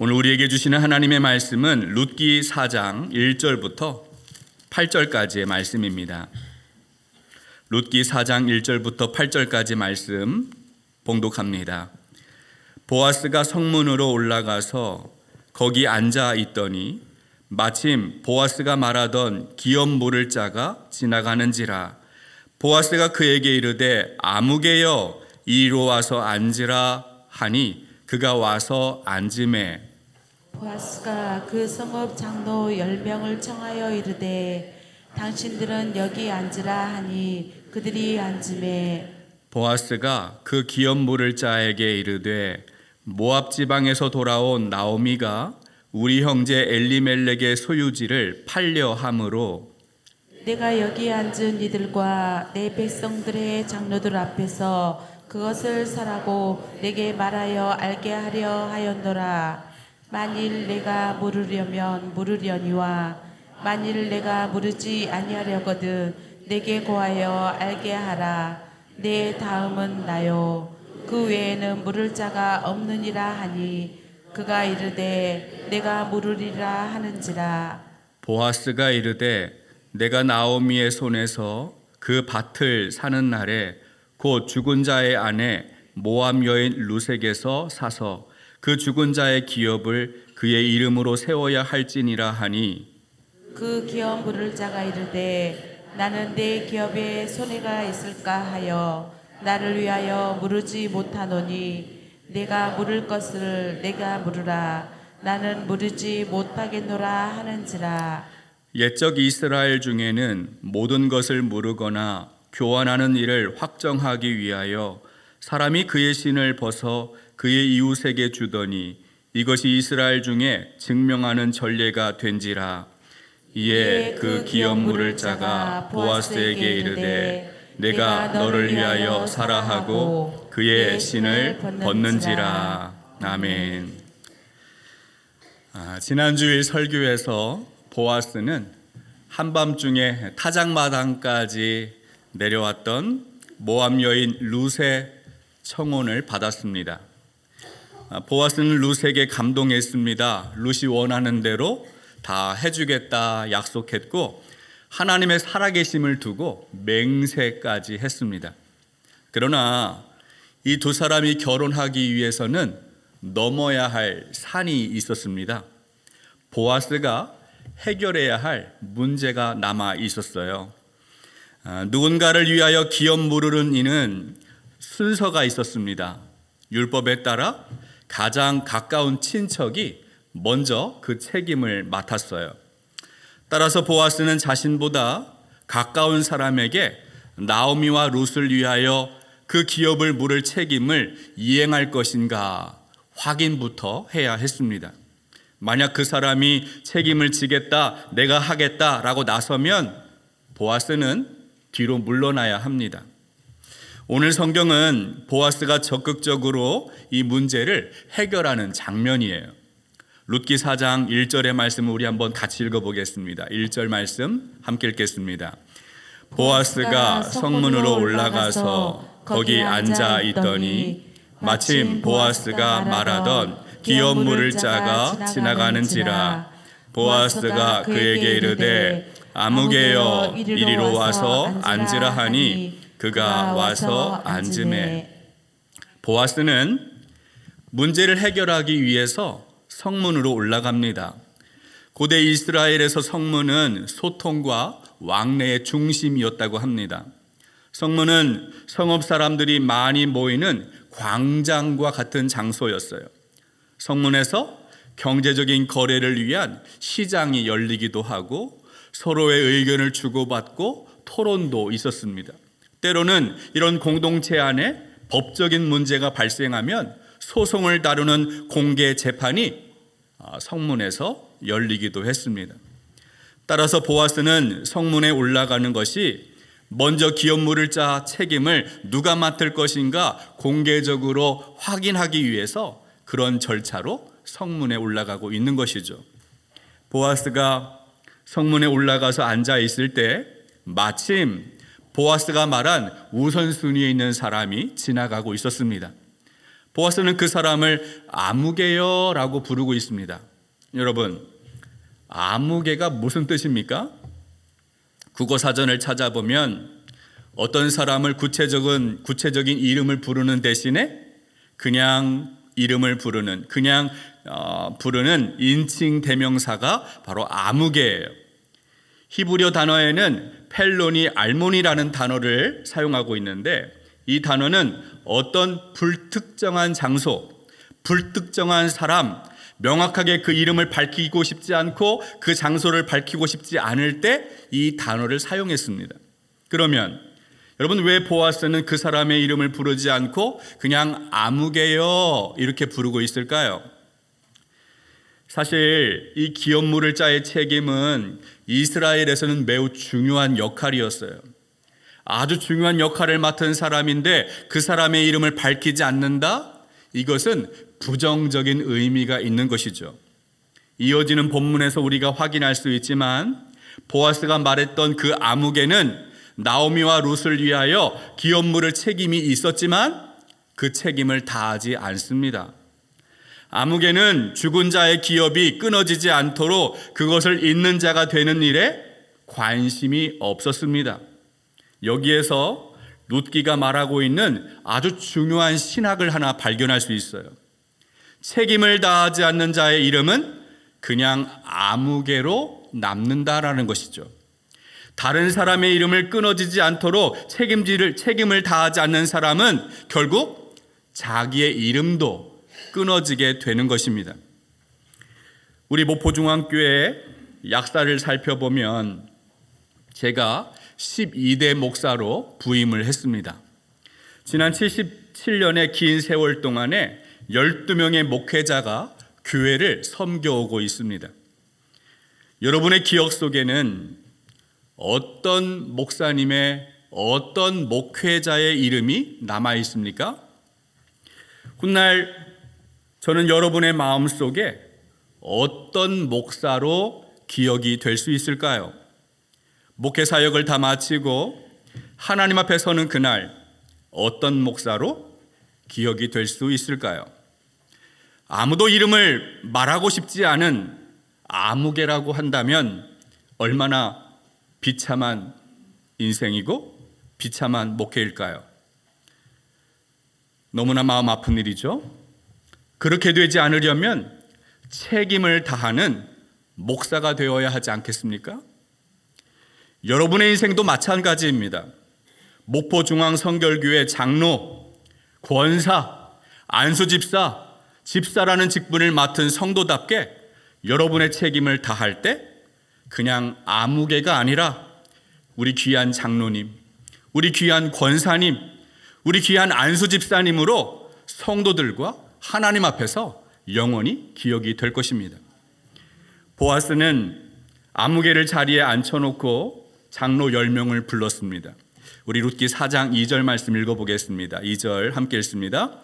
오늘 우리에게 주시는 하나님의 말씀은 룻기 4장 1절부터 8절까지의 말씀입니다. 룻기 4장 1절부터 8절까지 말씀 봉독합니다. 보아스가 성문으로 올라가서 거기 앉아 있더니 마침 보아스가 말하던 기업 물을 자가 지나가는지라. 보아스가 그에게 이르되 아무개여 이리로 와서 앉으라 하니 그가 와서 앉으매 보아스가 그 성읍 장로 10명을 청하여 이르되 당신들은 여기 앉으라 하니 그들이 앉으매 보아스가 그 기업 물을 자에게 이르되 모압 지방에서 돌아온 나오미가 우리 형제 엘리멜렉의 소유지를 팔려 함으로 내가 여기 앉은 이들과 내 백성들의 장로들 앞에서 그것을 사라고 내게 말하여 알게 하려 하였노라. 만일 내가 물으려면 물으려니와 만일 내가 물으지 아니하려거든 내게 고하여 알게 하라. 내 다음은 나요. 그 외에는 물을 자가 없느니라 하니 그가 이르되 내가 물으리라 하는지라. 보아스가 이르되 내가 나오미의 손에서 그 밭을 사는 날에 곧 죽은 자의 아내 모압 여인 룻에게서 사서 그 죽은 자의 기업을 그의 이름으로 세워야 할지니라 하니 그 기업 물을 자가 이르되 나는 내 기업에 손해가 있을까 하여 나를 위하여 물으지 못하노니 내가 물을 것을 내가 물으라. 나는 물으지 못하겠노라 하는지라. 옛적 이스라엘 중에는 모든 것을 물으거나 교환하는 일을 확정하기 위하여 사람이 그의 신을 벗어 그의 이웃에게 주더니 이것이 이스라엘 중에 증명하는 전례가 된지라. 이에 그 기업 물을 자가 보아스에게 이르되 내가 너를 위하여 사라 하고 그의 신을 벗는지라. 아멘. 지난주일 설교에서 보아스는 한밤중에 타작마당까지 내려왔던 모압 여인 룻의 청혼을 받았습니다. 보아스는 룻에게 감동했습니다. 룻이 원하는 대로 다 해주겠다 약속했고 하나님의 살아계심을 두고 맹세까지 했습니다. 그러나 이 두 사람이 결혼하기 위해서는 넘어야 할 산이 있었습니다. 보아스가 해결해야 할 문제가 남아 있었어요. 누군가를 위하여 기업 물으는 이는 순서가 있었습니다. 율법에 따라 가장 가까운 친척이 먼저 그 책임을 맡았어요. 따라서 보아스는 자신보다 가까운 사람에게 나오미와 룻을 위하여 그 기업을 물을 책임을 이행할 것인가 확인부터 해야 했습니다. 만약 그 사람이 책임을 지겠다, 내가 하겠다라고 나서면 보아스는 뒤로 물러나야 합니다. 오늘 성경은 보아스가 적극적으로 이 문제를 해결하는 장면이에요. 룻기 4장 1절의 말씀을 우리 한번 같이 읽어보겠습니다. 1절 말씀 함께 읽겠습니다. 보아스가 성문으로 올라가서 거기 앉아 있더니 마침 보아스가 말하던 기업 물을 자가 지나가는지라. 보아스가 그에게 이르되 아무개여 이리로 와서 앉으라 하니 그가 와서 앉으매. 보아스는 문제를 해결하기 위해서 성문으로 올라갑니다. 고대 이스라엘에서 성문은 소통과 왕래의 중심이었다고 합니다. 성문은 성읍 사람들이 많이 모이는 광장과 같은 장소였어요. 성문에서 경제적인 거래를 위한 시장이 열리기도 하고 서로의 의견을 주고받고 토론도 있었습니다. 때로는 이런 공동체 안에 법적인 문제가 발생하면 소송을 다루는 공개 재판이 성문에서 열리기도 했습니다. 따라서 보아스는 성문에 올라가는 것이 먼저 기업 물을 자 책임을 누가 맡을 것인가 공개적으로 확인하기 위해서 그런 절차로 성문에 올라가고 있는 것이죠. 보아스가 성문에 올라가서 앉아 있을 때 마침 보아스가 말한 우선순위에 있는 사람이 지나가고 있었습니다. 보아스는 그 사람을 아무개여라고 부르고 있습니다. 여러분, 아무개가 무슨 뜻입니까? 국어사전을 찾아보면 어떤 사람을 구체적인 이름을 부르는 대신에 그냥 이름을 부르는, 부르는 인칭 대명사가 바로 아무개예요. 히브리어 단어에는 펠로니 알몬이라는 단어를 사용하고 있는데, 이 단어는 어떤 불특정한 장소, 불특정한 사람, 명확하게 그 이름을 밝히고 싶지 않고 그 장소를 밝히고 싶지 않을 때 이 단어를 사용했습니다. 그러면 여러분, 왜 보아스는 그 사람의 이름을 부르지 않고 그냥 아무개여 이렇게 부르고 있을까요? 사실 이 기업물을 자의 책임은 이스라엘에서는 매우 중요한 역할이었어요. 아주 중요한 역할을 맡은 사람인데 그 사람의 이름을 밝히지 않는다? 이것은 부정적인 의미가 있는 것이죠. 이어지는 본문에서 우리가 확인할 수 있지만 보아스가 말했던 그 아무개는 나오미와 룻을 위하여 기업 물을 책임이 있었지만 그 책임을 다하지 않습니다. 아무개는 죽은 자의 기업이 끊어지지 않도록 그것을 잇는 자가 되는 일에 관심이 없었습니다. 여기에서 룻기가 말하고 있는 아주 중요한 신학을 하나 발견할 수 있어요. 책임을 다하지 않는 자의 이름은 그냥 아무개로 남는다라는 것이죠. 다른 사람의 이름을 끊어지지 않도록 책임을 다하지 않는 사람은 결국 자기의 이름도 끊어지게 되는 것입니다. 우리 목포중앙교회 약사를 살펴보면 제가 12대 목사로 부임을 했습니다. 지난 77년의 긴 세월 동안에 12명의 목회자가 교회를 섬겨오고 있습니다. 여러분의 기억 속에는 어떤 목사님의, 어떤 목회자의 이름이 남아 있습니까? 훗날 저는 여러분의 마음 속에 어떤 목사로 기억이 될 수 있을까요? 목회 사역을 다 마치고 하나님 앞에 서는 그날 어떤 목사로 기억이 될 수 있을까요? 아무도 이름을 말하고 싶지 않은 아무개라고 한다면 얼마나 비참한 인생이고 비참한 목회일까요? 너무나 마음 아픈 일이죠. 그렇게 되지 않으려면 책임을 다하는 목사가 되어야 하지 않겠습니까? 여러분의 인생도 마찬가지입니다. 목포중앙성결교회 장로, 권사, 안수집사, 집사라는 직분을 맡은 성도답게 여러분의 책임을 다할 때 그냥 아무개가 아니라 우리 귀한 장로님, 우리 귀한 권사님, 우리 귀한 안수집사님으로 성도들과 하나님 앞에서 영원히 기억이 될 것입니다. 보아스는 아무개를 자리에 앉혀놓고 장로 10명을 불렀습니다. 우리 룻기 4장 2절 말씀 읽어보겠습니다. 2절 함께 읽습니다.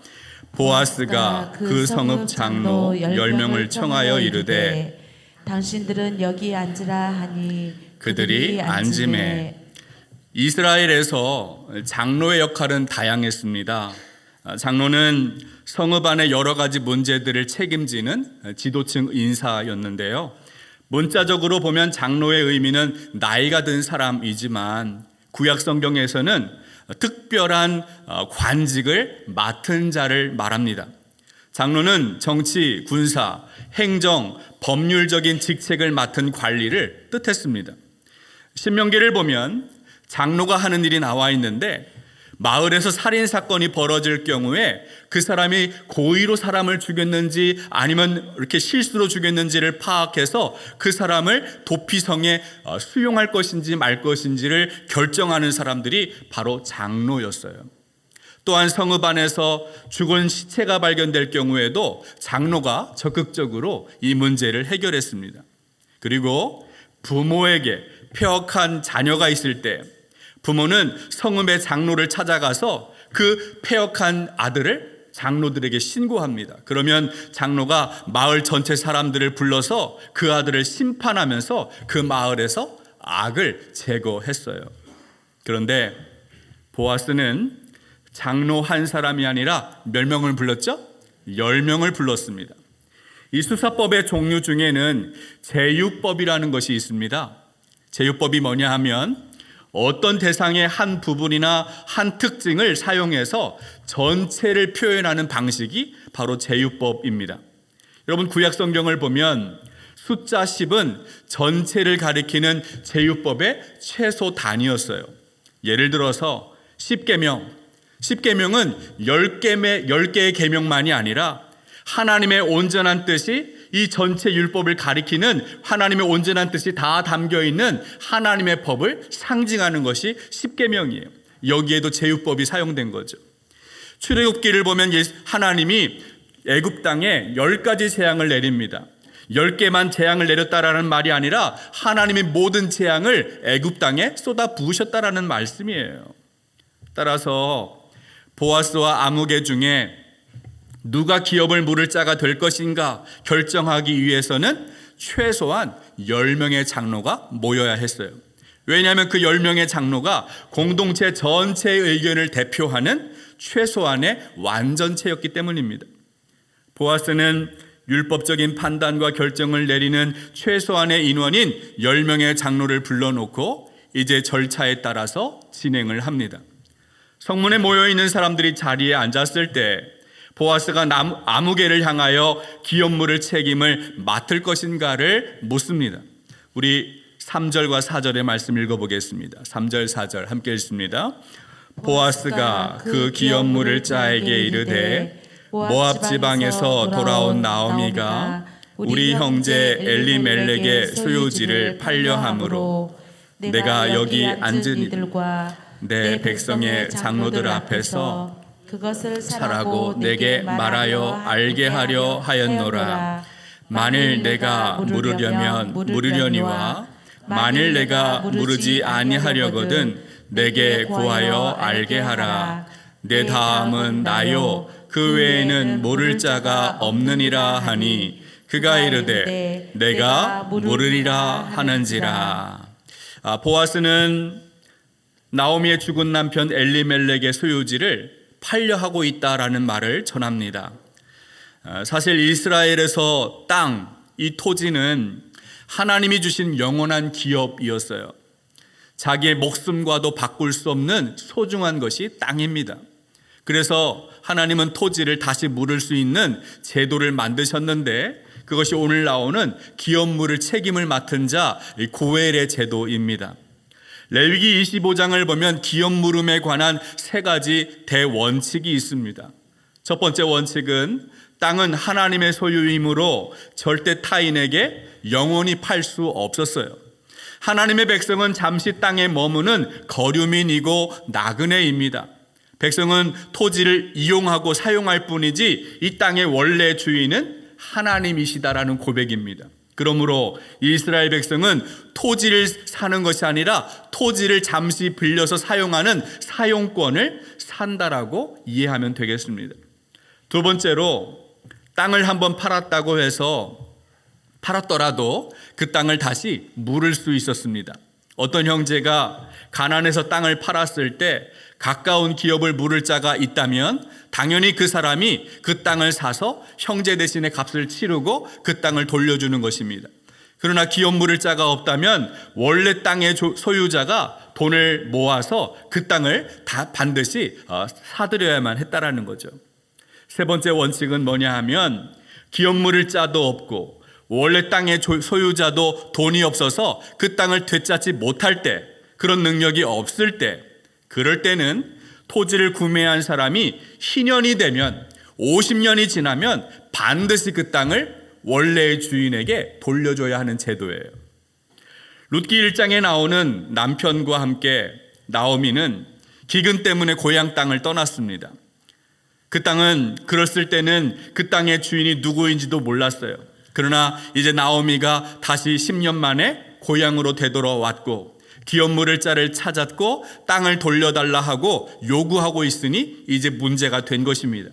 보아스가 그 성읍 장로 10명을 청하여 이르되 당신들은 여기 앉으라 하니 그들이 앉으매. 이스라엘에서 장로의 역할은 다양했습니다. 장로는 성읍 안의 여러 가지 문제들을 책임지는 지도층 인사였는데요. 문자적으로 보면 장로의 의미는 나이가 든 사람이지만 구약 성경에서는 특별한 관직을 맡은 자를 말합니다. 장로는 정치, 군사, 행정, 법률적인 직책을 맡은 관리를 뜻했습니다. 신명기를 보면 장로가 하는 일이 나와 있는데 마을에서 살인 사건이 벌어질 경우에 그 사람이 고의로 사람을 죽였는지 아니면 이렇게 실수로 죽였는지를 파악해서 그 사람을 도피성에 수용할 것인지 말 것인지를 결정하는 사람들이 바로 장로였어요. 또한 성읍 안에서 죽은 시체가 발견될 경우에도 장로가 적극적으로 이 문제를 해결했습니다. 그리고 부모에게 폐역한 자녀가 있을 때 부모는 성읍의 장로를 찾아가서 그 폐역한 아들을 장로들에게 신고합니다. 그러면 장로가 마을 전체 사람들을 불러서 그 아들을 심판하면서 그 마을에서 악을 제거했어요. 그런데 보아스는 장로 한 사람이 아니라 몇 명을 불렀죠? 10명을 불렀습니다. 이 수사법의 종류 중에는 제유법이라는 것이 있습니다. 제유법이 뭐냐 하면 어떤 대상의 한 부분이나 한 특징을 사용해서 전체를 표현하는 방식이 바로 제유법입니다. 여러분 구약 성경을 보면 숫자 10은 전체를 가리키는 제유법의 최소 단위였어요. 예를 들어서 10계명, 10계명은 10개의 계명만이 아니라 하나님의 온전한 뜻이 이 전체 율법을 가리키는 하나님의 온전한 뜻이 다 담겨있는 하나님의 법을 상징하는 것이 10계명이에요. 여기에도 제유법이 사용된 거죠. 출애굽기를 보면 하나님이 애굽 땅에 10가지 재앙을 내립니다. 10개만 재앙을 내렸다라는 말이 아니라 하나님의 모든 재앙을 애굽 땅에 쏟아 부으셨다라는 말씀이에요. 따라서 보아스와 아무개 중에 누가 기업을 물을 자가 될 것인가 결정하기 위해서는 최소한 10명의 장로가 모여야 했어요. 왜냐하면 그 10명의 장로가 공동체 전체의 의견을 대표하는 최소한의 완전체였기 때문입니다. 보아스는 율법적인 판단과 결정을 내리는 최소한의 인원인 10명의 장로를 불러놓고 이제 절차에 따라서 진행을 합니다. 성문에 모여있는 사람들이 자리에 앉았을 때 보아스가 아무개를 향하여 기업물을 책임을 맡을 것인가를 묻습니다. 우리 3절과 4절의 말씀 읽어보겠습니다. 3절 4절 함께 읽습니다. 보아스가 그 기업물을 짜에게 이르되 모압 지방에서 돌아온 나오미가 우리 형제 엘리멜렉의 소유지를 팔려 함으로 내가 여기 앉은 이들과 내 백성의 장로들 앞에서 그것을 사라고 내게 말하여 알게 하려 하였노라. 만일 내가 물으려면 물으려니와 만일 내가 물으지 아니하려거든 내게 구하여 알게 하라. 내 다음은 나요 그 외에는 모를 자가 없느니라 하니 그가 이르되 내가 물으리라 하는지라. 보아스는 나오미의 죽은 남편 엘리멜렉의 소유지를 팔려하고 있다라는 말을 전합니다. 사실 이스라엘에서 이 토지는 하나님이 주신 영원한 기업이었어요. 자기의 목숨과도 바꿀 수 없는 소중한 것이 땅입니다. 그래서 하나님은 토지를 다시 물을 수 있는 제도를 만드셨는데 그것이 오늘 나오는 기업 물을 책임을 맡은 자 고엘의 제도입니다. 레위기 25장을 보면 기업 물음에 관한 3가지 대원칙이 있습니다. 첫 번째 원칙은 땅은 하나님의 소유이므로 절대 타인에게 영원히 팔 수 없었어요. 하나님의 백성은 잠시 땅에 머무는 거류민이고 나그네입니다. 백성은 토지를 이용하고 사용할 뿐이지 이 땅의 원래 주인은 하나님이시다라는 고백입니다. 그러므로 이스라엘 백성은 토지를 사는 것이 아니라 토지를 잠시 빌려서 사용하는 사용권을 산다라고 이해하면 되겠습니다. 두 번째로 땅을 한번 팔았다고 해서 팔았더라도 그 땅을 다시 물을 수 있었습니다. 어떤 형제가 가나안에서 땅을 팔았을 때 가까운 기업을 물을 자가 있다면 당연히 그 사람이 그 땅을 사서 형제 대신에 값을 치르고 그 땅을 돌려주는 것입니다. 그러나 기업 물을 자가 없다면 원래 땅의 소유자가 돈을 모아서 그 땅을 다 반드시 사들여야만 했다라는 거죠. 세 번째 원칙은 뭐냐 하면 기업 물을 자도 없고 원래 땅의 소유자도 돈이 없어서 그 땅을 되찾지 못할 때, 그런 능력이 없을 때, 그럴 때는 토지를 구매한 사람이 희년이 되면 50년이 지나면 반드시 그 땅을 원래의 주인에게 돌려줘야 하는 제도예요. 룻기 1장에 나오는 남편과 함께 나오미는 기근 때문에 고향 땅을 떠났습니다. 그 땅은 그랬을 때는 그 땅의 주인이 누구인지도 몰랐어요. 그러나 이제 나오미가 다시 10년 만에 고향으로 되돌아왔고 기업 물을 자를 찾았고 땅을 돌려달라 하고 요구하고 있으니 이제 문제가 된 것입니다.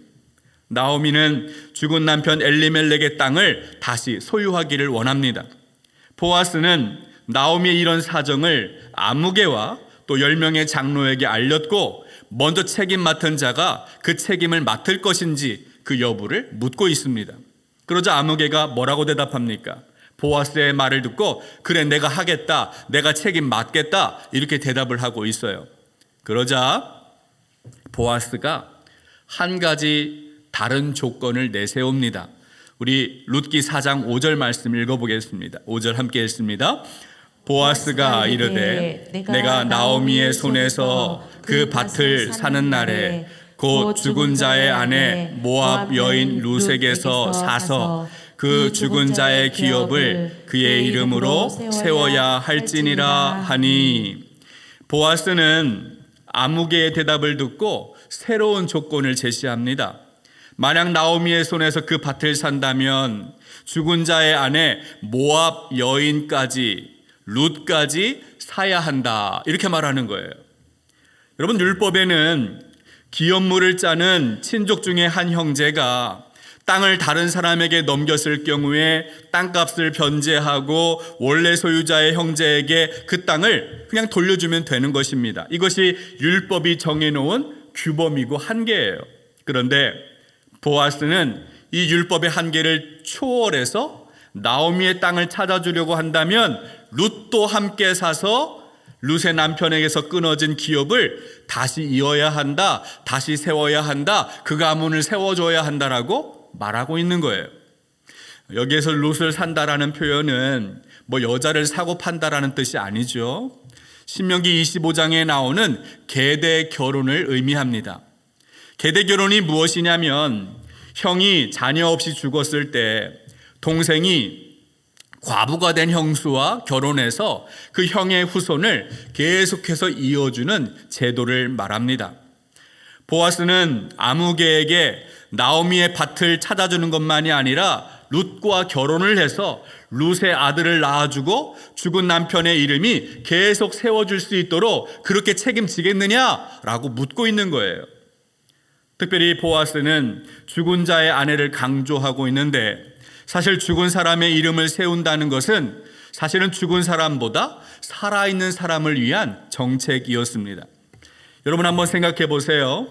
나오미는 죽은 남편 엘리멜렉의 땅을 다시 소유하기를 원합니다. 보아스는 나오미의 이런 사정을 아무개와 또 10명의 장로에게 알렸고 먼저 책임 맡은 자가 그 책임을 맡을 것인지 그 여부를 묻고 있습니다. 그러자 아무개가 뭐라고 대답합니까? 보아스의 말을 듣고 그래 내가 하겠다, 내가 책임 맡겠다 이렇게 대답을 하고 있어요. 그러자 보아스가 한 가지 다른 조건을 내세웁니다. 우리 룻기 4장 5절 말씀 읽어보겠습니다. 5절 함께 읽습니다. 보아스가 이르되 내가 나오미의 손에서 그 밭을 사는 날에 곧 죽은 자의 아내 모압 여인 룻에게서 사서 그 죽은 자의 기업을 그의 이름으로 세워야 할지니라 하니. 보아스는 아무개의 대답을 듣고 새로운 조건을 제시합니다. 만약 나오미의 손에서 그 밭을 산다면 죽은 자의 아내 모압 여인까지 룻까지 사야 한다 이렇게 말하는 거예요. 여러분, 율법에는 기업물을 짜는 친족 중에 한 형제가 땅을 다른 사람에게 넘겼을 경우에 땅값을 변제하고 원래 소유자의 형제에게 그 땅을 그냥 돌려주면 되는 것입니다. 이것이 율법이 정해놓은 규범이고 한계예요. 그런데 보아스는 이 율법의 한계를 초월해서 나오미의 땅을 찾아주려고 한다면 룻도 함께 사서 룻의 남편에게서 끊어진 기업을 다시 이어야 한다, 다시 세워야 한다, 그 가문을 세워줘야 한다라고 말하고 있는 거예요. 여기에서 룻을 산다라는 표현은 여자를 사고 판다라는 뜻이 아니죠. 신명기 25장에 나오는 계대 결혼을 의미합니다. 계대 결혼이 무엇이냐면 형이 자녀 없이 죽었을 때 동생이 과부가 된 형수와 결혼해서 그 형의 후손을 계속해서 이어주는 제도를 말합니다. 보아스는 아무개에게 나오미의 밭을 찾아주는 것만이 아니라 룻과 결혼을 해서 룻의 아들을 낳아주고 죽은 남편의 이름이 계속 세워줄 수 있도록 그렇게 책임지겠느냐라고 묻고 있는 거예요. 특별히 보아스는 죽은 자의 아내를 강조하고 있는데, 사실 죽은 사람의 이름을 세운다는 것은 사실은 죽은 사람보다 살아있는 사람을 위한 정책이었습니다. 여러분 한번 생각해 보세요.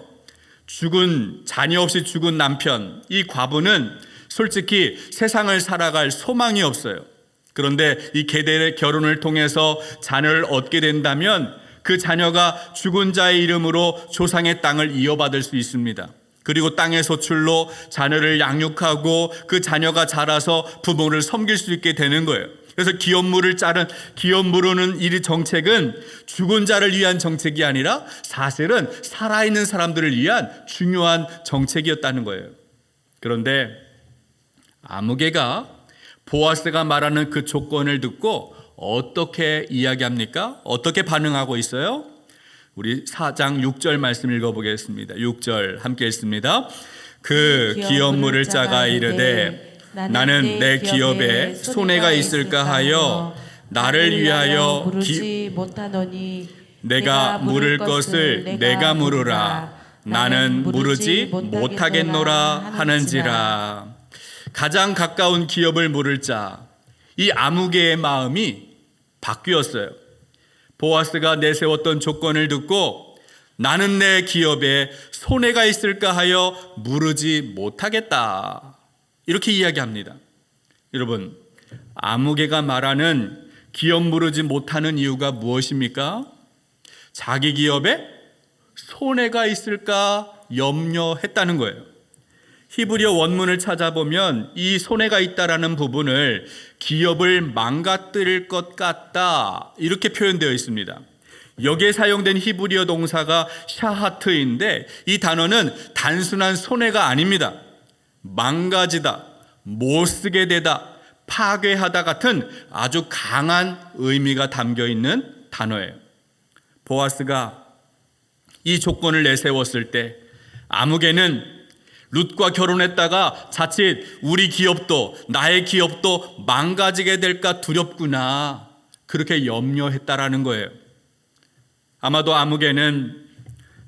자녀 없이 죽은 남편, 이 과부는 솔직히 세상을 살아갈 소망이 없어요. 그런데 이 계대 결혼을 통해서 자녀를 얻게 된다면 그 자녀가 죽은 자의 이름으로 조상의 땅을 이어받을 수 있습니다. 그리고 땅의 소출로 자녀를 양육하고 그 자녀가 자라서 부모를 섬길 수 있게 되는 거예요. 그래서 기업 무르는 이 정책은 죽은 자를 위한 정책이 아니라 사실은 살아있는 사람들을 위한 중요한 정책이었다는 거예요. 그런데 아무개가 보아스가 말하는 그 조건을 듣고 어떻게 이야기합니까? 어떻게 반응하고 있어요? 우리 4장 6절 말씀 읽어보겠습니다. 6절 함께 읽습니다. 그 기업 물을 자가 이르되 나는 내 기업에 손해가 있을까 하여 나를 위하여 부르지 못하노니 내가 물을 것을 내가 물으라. 나는 물으지 못하겠노라 하는지라. 가장 가까운 기업을 물을 자, 이 아무개의 마음이 바뀌었어요. 보아스가 내세웠던 조건을 듣고 나는 내 기업에 손해가 있을까 하여 물으지 못하겠다, 이렇게 이야기합니다. 여러분, 아무개가 말하는 기업 물으지 못하는 이유가 무엇입니까? 자기 기업에 손해가 있을까 염려했다는 거예요. 히브리어 원문을 찾아보면 이 손해가 있다라는 부분을 기업을 망가뜨릴 것 같다 이렇게 표현되어 있습니다. 여기에 사용된 히브리어 동사가 샤하트인데 이 단어는 단순한 손해가 아닙니다. 망가지다, 못쓰게 되다, 파괴하다 같은 아주 강한 의미가 담겨 있는 단어예요. 보아스가 이 조건을 내세웠을 때 아무개는 룻과 결혼했다가 자칫 우리 기업도 나의 기업도 망가지게 될까 두렵구나, 그렇게 염려했다라는 거예요. 아마도 아무개는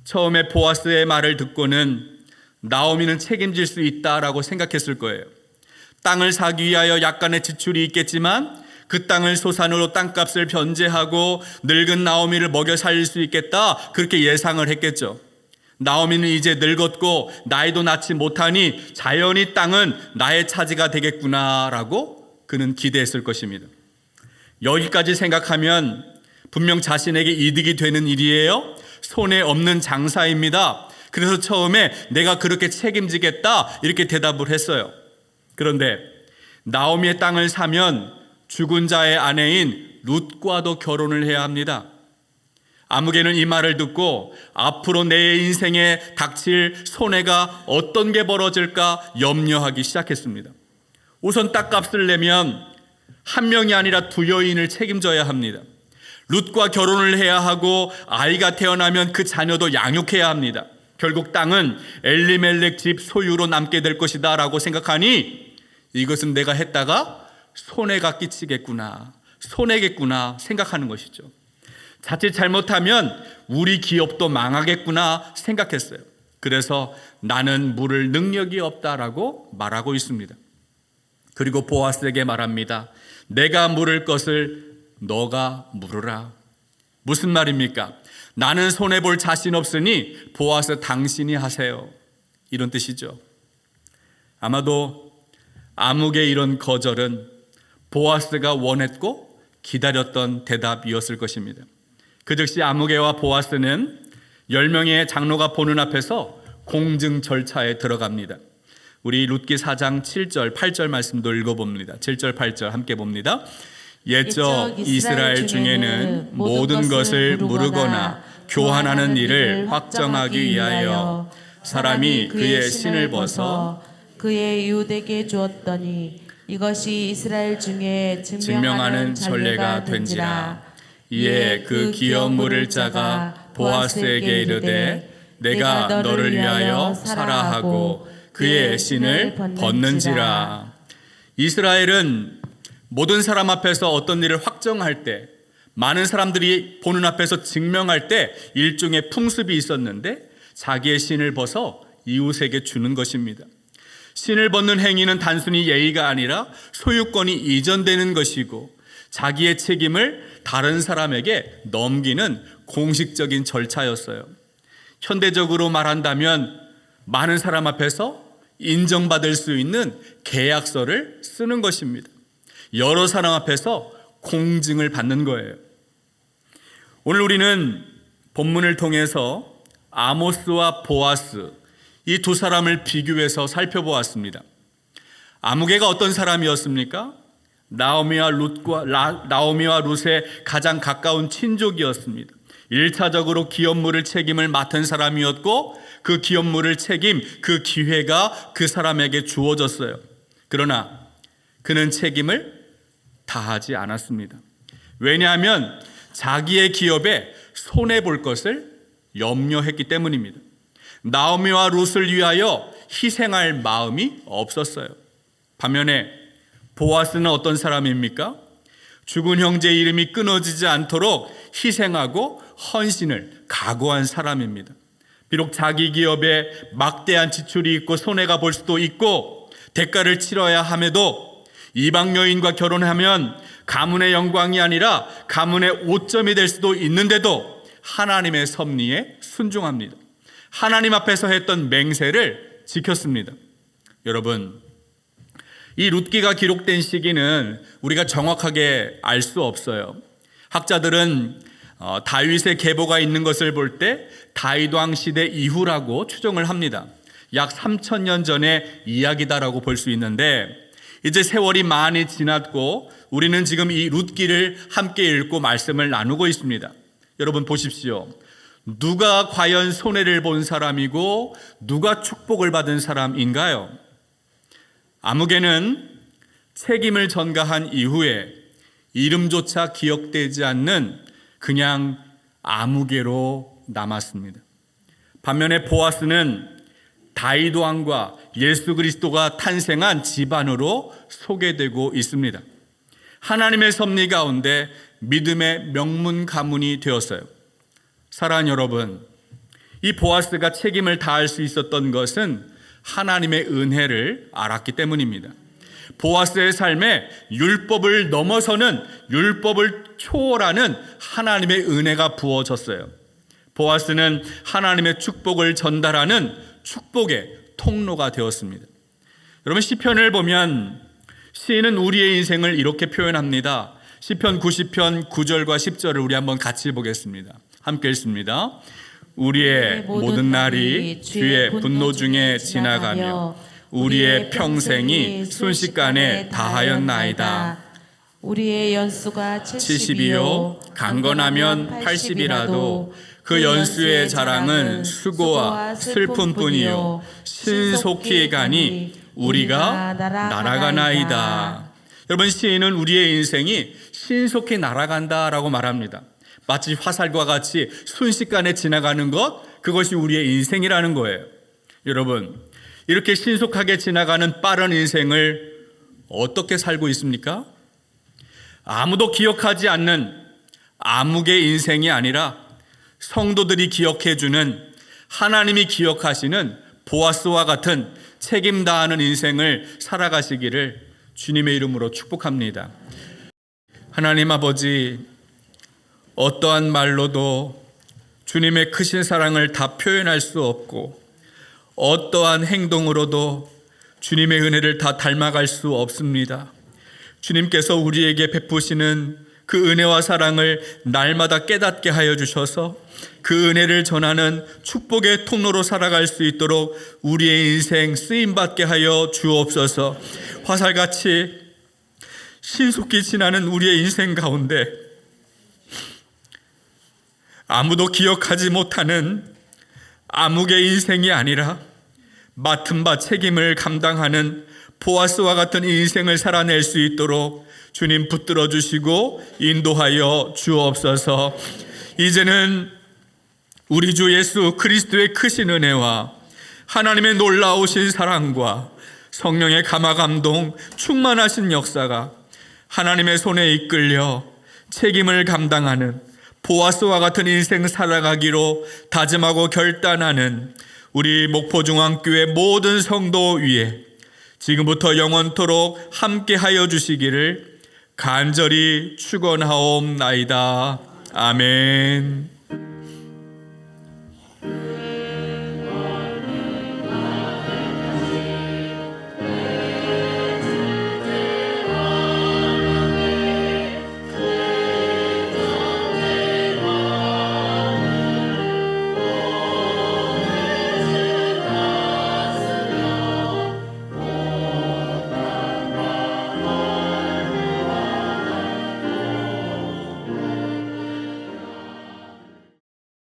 처음에 보아스의 말을 듣고는 나오미는 책임질 수 있다라고 생각했을 거예요. 땅을 사기 위하여 약간의 지출이 있겠지만 그 땅을 소산으로 땅값을 변제하고 늙은 나오미를 먹여 살릴 수 있겠다, 그렇게 예상을 했겠죠. 나오미는 이제 늙었고 나이도 낳지 못하니 자연히 땅은 나의 차지가 되겠구나라고 그는 기대했을 것입니다. 여기까지 생각하면 분명 자신에게 이득이 되는 일이에요. 손에 없는 장사입니다. 그래서 처음에 내가 그렇게 책임지겠다 이렇게 대답을 했어요. 그런데 나오미의 땅을 사면 죽은 자의 아내인 룻과도 결혼을 해야 합니다. 아무개는 이 말을 듣고 앞으로 내 인생에 닥칠 손해가 어떤 게 벌어질까 염려하기 시작했습니다. 우선 땅값을 내면 한 명이 아니라 두 여인을 책임져야 합니다. 룻과 결혼을 해야 하고 아이가 태어나면 그 자녀도 양육해야 합니다. 결국 땅은 엘리멜렉 집 소유로 남게 될 것이다 라고 생각하니 이것은 내가 했다가 손해가 끼치겠구나, 손해겠구나 생각하는 것이죠. 자칫 잘못하면 우리 기업도 망하겠구나 생각했어요. 그래서 나는 물을 능력이 없다라고 말하고 있습니다. 그리고 보아스에게 말합니다. 내가 물을 것을 너가 물으라. 무슨 말입니까? 나는 손해볼 자신 없으니 보아스 당신이 하세요. 이런 뜻이죠. 아마도 아무개 이런 거절은 보아스가 원했고 기다렸던 대답이었을 것입니다. 그 즉시 아무개와 보아스는 10명의 장로가 보는 앞에서 공증 절차에 들어갑니다. 우리 룻기 4장 7절 8절 말씀도 읽어봅니다. 7절 8절 함께 봅니다. 옛적 이스라엘 중에는 모든 것을 물으거나 교환하는 일을 확정하기 위하여 사람이 그의 신을 벗어 그의 이웃에게 주었더니 이것이 이스라엘 중에 증명하는 전례가 된지라. 이에 그 기업 물을 자가 보아스에게 이르되 내가 너를 위하여 사라 하고 그의 신을 벗는지라. 이스라엘은 모든 사람 앞에서 어떤 일을 확정할 때, 많은 사람들이 보는 앞에서 증명할 때 일종의 풍습이 있었는데 자기의 신을 벗어 이웃에게 주는 것입니다. 신을 벗는 행위는 단순히 예의가 아니라 소유권이 이전되는 것이고 자기의 책임을 다른 사람에게 넘기는 공식적인 절차였어요. 현대적으로 말한다면 많은 사람 앞에서 인정받을 수 있는 계약서를 쓰는 것입니다. 여러 사람 앞에서 공증을 받는 거예요. 오늘 우리는 본문을 통해서 아모스와 보아스 이 두 사람을 비교해서 살펴보았습니다. 아무개가 어떤 사람이었습니까? 나오미와 룻의 가장 가까운 친족이었습니다. 1차적으로 기업물을 책임을 맡은 사람이었고 그 기업물을 책임, 그 기회가 그 사람에게 주어졌어요. 그러나 그는 책임을 다하지 않았습니다. 왜냐하면 자기의 기업에 손해볼 것을 염려했기 때문입니다. 나오미와 룻을 위하여 희생할 마음이 없었어요. 반면에 보아스는 어떤 사람입니까? 죽은 형제의 이름이 끊어지지 않도록 희생하고 헌신을 각오한 사람입니다. 비록 자기 기업에 막대한 지출이 있고 손해가 볼 수도 있고 대가를 치러야 함에도 이방 여인과 결혼하면 가문의 영광이 아니라 가문의 오점이 될 수도 있는데도 하나님의 섭리에 순종합니다. 하나님 앞에서 했던 맹세를 지켰습니다. 여러분, 이 룻기가 기록된 시기는 우리가 정확하게 알 수 없어요. 학자들은 다윗의 계보가 있는 것을 볼 때 다윗 왕 시대 이후라고 추정을 합니다. 약 3000년 전의 이야기다라고 볼 수 있는데 이제 세월이 많이 지났고 우리는 지금 이 룻기를 함께 읽고 말씀을 나누고 있습니다. 여러분 보십시오. 누가 과연 손해를 본 사람이고 누가 축복을 받은 사람인가요? 아무개는 책임을 전가한 이후에 이름조차 기억되지 않는 그냥 아무개로 남았습니다. 반면에 보아스는 다윗 왕과 예수 그리스도가 탄생한 집안으로 소개되고 있습니다. 하나님의 섭리 가운데 믿음의 명문 가문이 되었어요. 사랑하는 여러분, 이 보아스가 책임을 다할 수 있었던 것은 하나님의 은혜를 알았기 때문입니다. 보아스의 삶에 율법을 넘어서는 율법을 초월하는 하나님의 은혜가 부어졌어요. 보아스는 하나님의 축복을 전달하는 축복의 통로가 되었습니다. 여러분, 시편을 보면 시인은 우리의 인생을 이렇게 표현합니다. 시편 90편 9절과 10절을 우리 한번 같이 보겠습니다. 함께 읽습니다. 우리의 모든 날이 주의 분노 중에 지나가며 우리의 평생이 순식간에 다하였나이다. 우리의 연수가 70이요 강건하면 80이라도 그 연수의 자랑은 수고와 슬픔뿐이요 신속히 가니 우리가 날아가나이다. 여러분, 시인은 우리의 인생이 신속히 날아간다라고 말합니다. 마치 화살과 같이 순식간에 지나가는 것, 그것이 우리의 인생이라는 거예요. 여러분, 이렇게 신속하게 지나가는 빠른 인생을 어떻게 살고 있습니까? 아무도 기억하지 않는 암흑의 인생이 아니라 성도들이 기억해주는, 하나님이 기억하시는 보아스와 같은 책임 다하는 인생을 살아가시기를 주님의 이름으로 축복합니다. 하나님 아버지, 어떠한 말로도 주님의 크신 사랑을 다 표현할 수 없고 어떠한 행동으로도 주님의 은혜를 다 닮아갈 수 없습니다. 주님께서 우리에게 베푸시는 그 은혜와 사랑을 날마다 깨닫게 하여 주셔서 그 은혜를 전하는 축복의 통로로 살아갈 수 있도록 우리의 인생 쓰임받게 하여 주옵소서. 화살같이 신속히 지나는 우리의 인생 가운데 아무도 기억하지 못하는 암흑의 인생이 아니라 맡은 바 책임을 감당하는 보아스와 같은 인생을 살아낼 수 있도록 주님 붙들어 주시고 인도하여 주옵소서. 이제는 우리 주 예수 그리스도의 크신 은혜와 하나님의 놀라우신 사랑과 성령의 감화감동 충만하신 역사가 하나님의 손에 이끌려 책임을 감당하는 보아스와 같은 인생 살아가기로 다짐하고 결단하는 우리 목포중앙교회 모든 성도 위에 지금부터 영원토록 함께하여 주시기를 간절히 축원하옵나이다. 아멘.